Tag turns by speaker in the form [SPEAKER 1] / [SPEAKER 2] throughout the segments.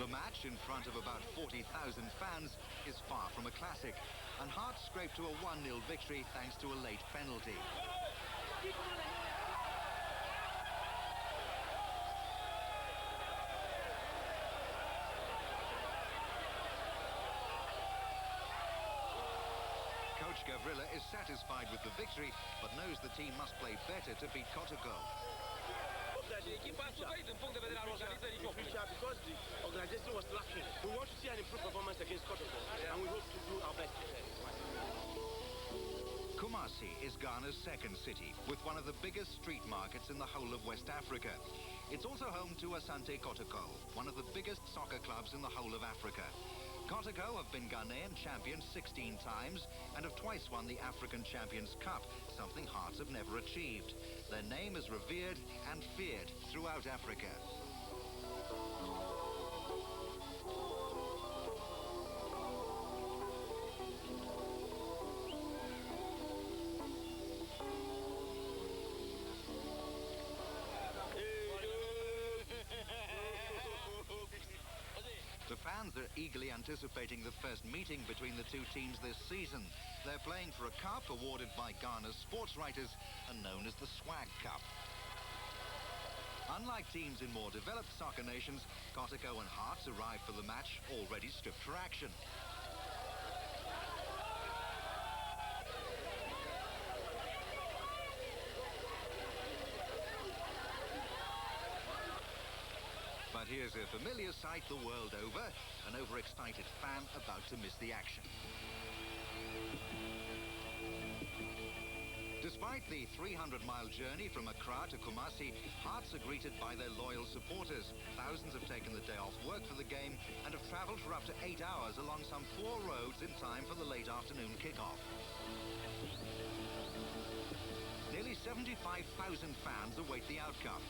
[SPEAKER 1] The match, in front of about 40,000 fans, is far from a classic, and Hearts scraped to a 1-0 victory thanks to a late penalty. Coach Gavrila is satisfied with the victory, but knows the team must play better to beat Kotoko.
[SPEAKER 2] Because the organization was lacking. We want to see an improved performance against Kotoko, and we hope to do our best.
[SPEAKER 1] Kumasi is Ghana's second city, with one of the biggest street markets in the whole of West Africa. It's also home to Asante Kotoko, one of the biggest soccer clubs in the whole of Africa. Kotoko have been Ghanaian champions 16 times and have twice won the African Champions Cup, something Hearts have never achieved. Their name is revered and feared throughout Africa. The fans are eagerly anticipating the first meeting between the two teams this season. They're playing for a cup awarded by Ghana's sports writers and known as the Swag Cup. Unlike teams in more developed soccer nations, Kotoko and Hearts arrived for the match already stripped for action. But here's a familiar sight the world over, an overexcited fan about to miss the action. Despite the 300-mile journey from Accra to Kumasi, Hearts are greeted by their loyal supporters. Thousands have taken the day off work for the game and have travelled for up to 8 hours along some 4 roads in time for the late afternoon kickoff. Nearly 75,000 fans await the outcome.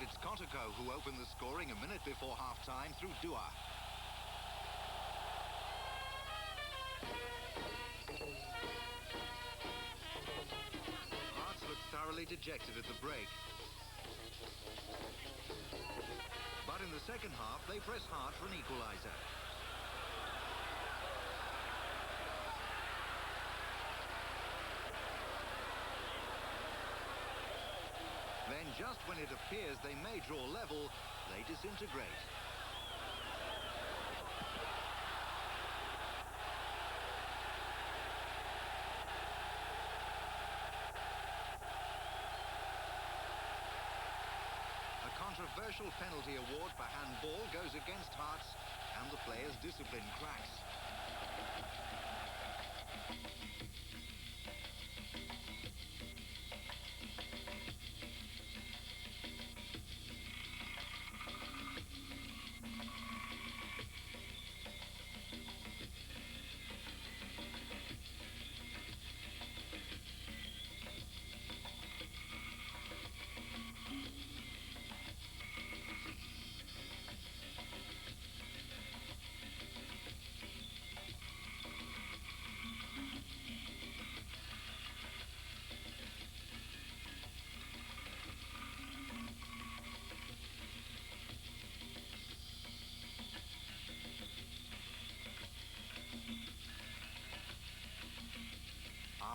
[SPEAKER 1] It's Kotoko who opened the scoring a minute before half-time through Dua. Hearts looked thoroughly dejected at the break. But in the second half, they press hard for an equaliser. Then, just when it appears they may draw level, they disintegrate. A controversial penalty award for handball goes against Hearts, and the players' discipline cracks.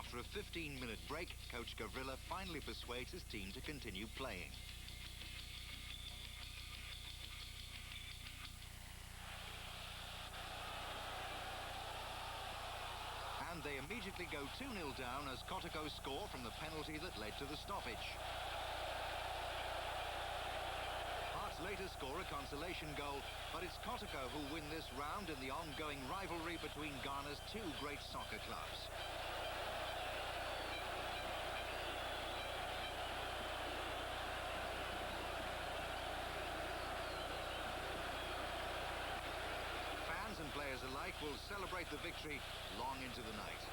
[SPEAKER 1] After a 15-minute break, Coach Gavrila finally persuades his team to continue playing. And they they immediately go 2-0 down as Kotoko score from the penalty that led to the stoppage. Hearts later score a consolation goal, but it's Kotoko who win this round in the ongoing rivalry between Ghana's two great soccer clubs. Fans and players alike will celebrate the victory long into the night.